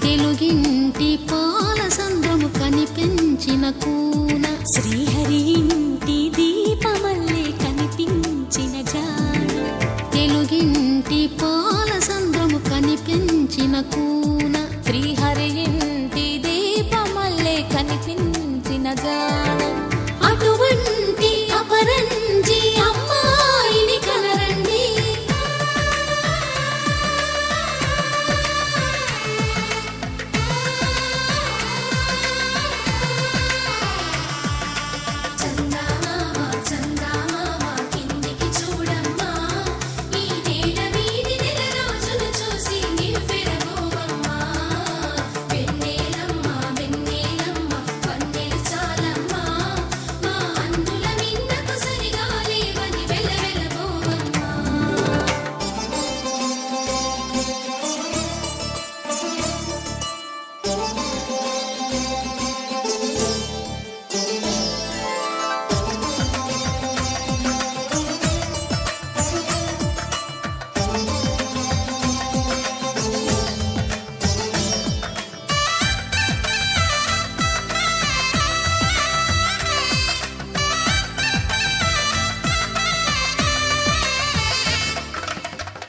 తెలుగింటి పాల సంద్రము కనిపించిన కూన శ్రీహరి ఇంటి దీపమల్లే కనిపించిన జాడ తెలుగింటి పాల సంద్రము కనిపించిన కూన శ్రీహరి ఇంటి దీపమల్లే కనిపించిన జాడ అటువంటి అపరంజి అమ్మాయిని కనరండి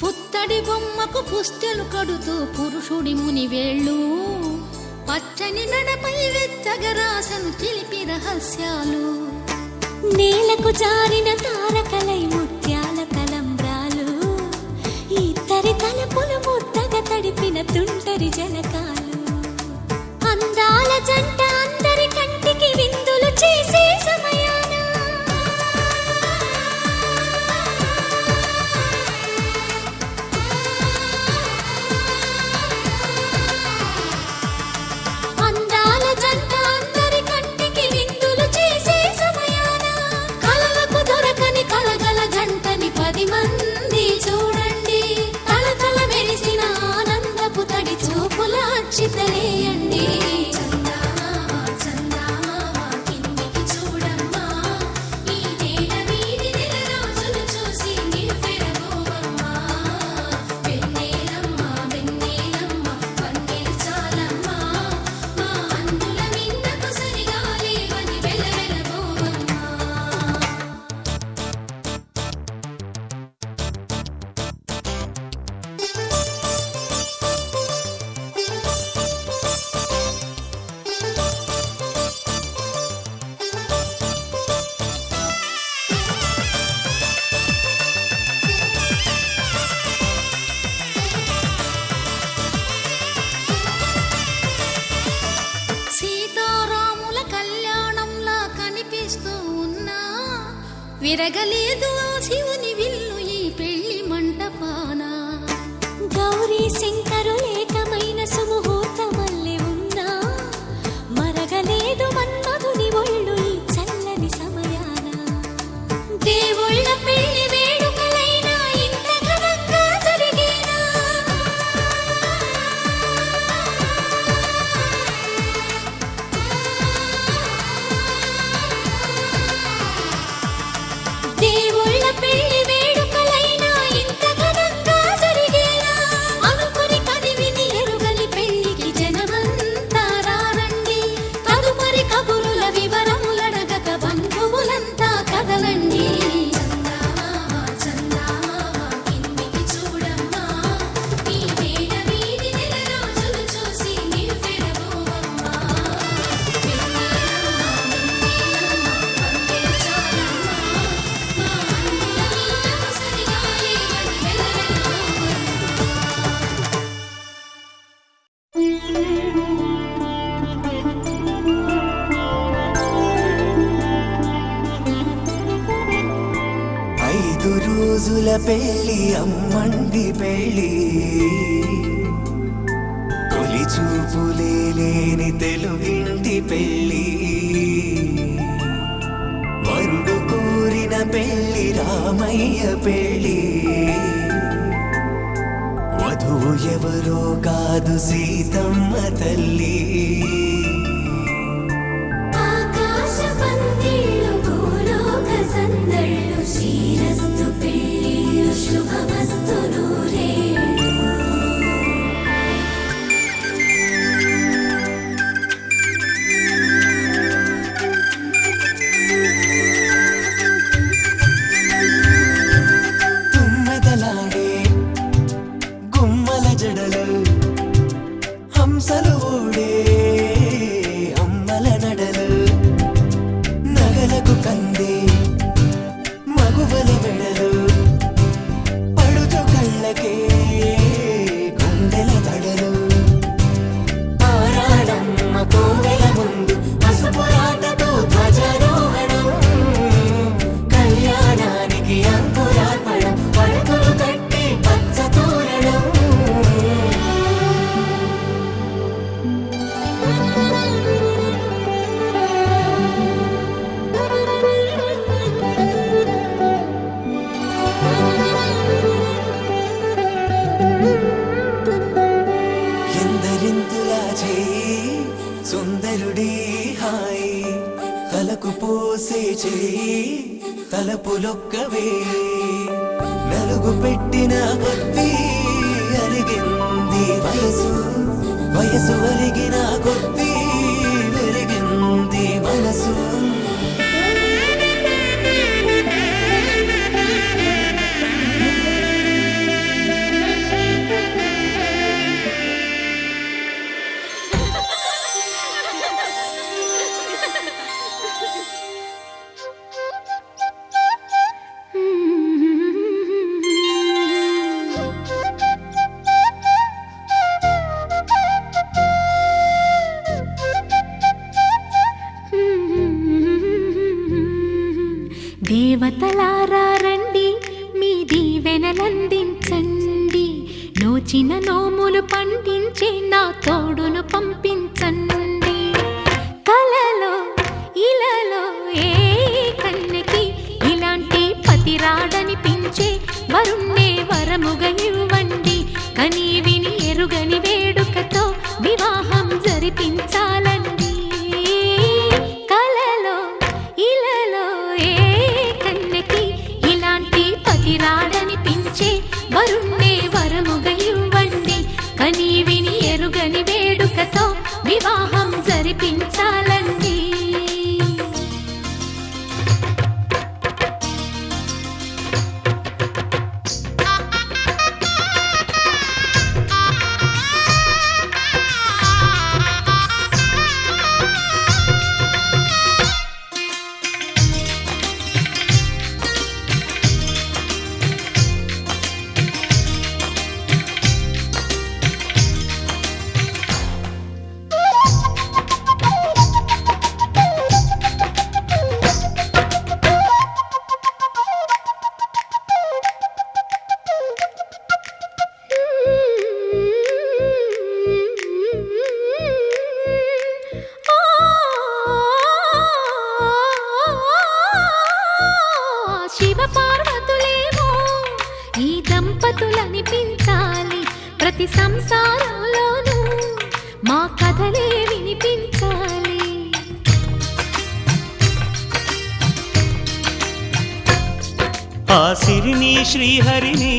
పుత్తడి బొమ్మకు పుస్తెలు కడుతూ పురుషుడి ముని వేళ్ళు పచ్చని నడపై వెచ్చగరాసను చిలిపి రహస్యాలు నేలకు జారిన తారకలై ముత్యాల తలంబ్రాలు ఇద్దరి తలపులు ముద్దగా తడిపిన తుంటరి జలకాలు అందాల జంట అందరి కంటికి విందులు చేసే సమయాన అందాల జంట అందరి కంటికి విందులు చేసే సమయాన కలలకు దొరకని కలగల జంటని 10 మంది చూడండి తలతల మెరిసిన ఆనందపు తడి చూపుల అచ్చితలేయండి సీతారాముల కళ్యాణంలా కనిపిస్తూ ఉన్నా విరగలేదు ఆ శివుని విల్లు ఈ పెళ్లి మంటపాన గౌరీ శంకరులేకమైన సుముహూర్తమల్లె ఉన్నా మరగలేదు మన్మధుని ఒళ్ళు ఈ చల్లని సమయాన దేవుళ్ళ పెళ్లి వేడుకలైనా ఇంత ఘనంగా జరిగేనా దేవుళ్ళ పెళ్లి వేడుకలైనా ఇంత ఘనంగా జరిగేనా అనుకుని కదివిని ఎరుగని పెళ్లికి జనమంతా రారండి తదుపరి కబురుల వివరములడగక బంధువులంతా కదలండి రోజుల పెళ్ళి అమ్మండి పెళ్ళి తొలి చూపులే లేని తెలుగింటి పెళ్ళి వరుడు కోరిన పెళ్ళి రామయ్య పెళ్ళి వధువు ఎవరో కాదు సీతమ్మ తల్లి శ్రీరస్తు పెళ్ళిళ్ళు శుభమస్తు నూరేళ్ళు అమ్మలు ఓడే అమ్మల నడలు నగలకు కందే మగువల వెడలు పడుచు కళ్ళకే గుండెల దడలు ఆరాడమ్మ కోవెల ముందు పసుపురాటతో ధ్వజారోహణం కళ్యాణానికి అంకురార్పణం పడకలు కట్టి పచ్చ తోరణం ఎందరింతులా చేయి సుందరుడి హాయి తలకు పోసే చేయి తలపులొక్కవే నలుగు పెట్టిన కొద్దీ అలిగింది వయసు వయసు అలిగిన కొద్దీ వెలిగింది మనసు దేవతలారా రండి మీ దీవెనలందించండి నోచిన నోములు పండించే నా తోడును పంపించండి కలలో ఇలలో ఏ కన్నెకి ఇలాంటి పతి రాడనిపించే వరుణ్ణే వరముగా ఇవ్వండి కని విని ఎరుగని వేడుకతో వివాహం జరిపించాలండి కలలో ఇలలో ఏ కన్నెకి ఇలాంటి పతి రాడనిపించే వరుణ్ణే వరముగా ఇవ్వండి కని విని ఎరుగని వేడుకతో వివాహం జరిపించాలండి శివ పార్వతులేమో ఈ దంపతులనిపించాలి ప్రతి సంసారంలోనూ మా కథలే వినిపించాలి ఆ సిరిని శ్రీహరిని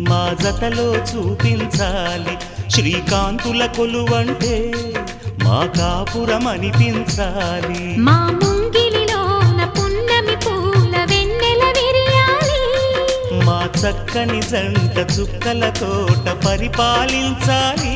మా జతలో చూపించాలి శ్రీకాంతుల కొలువంటే మా కాపురం అనిపించాలి మా ముంగిలిలోన పున్నమి పూల వెన్నెల విరియాలి మా చక్కని జంట చుక్కల తోట పరిపాలించాలి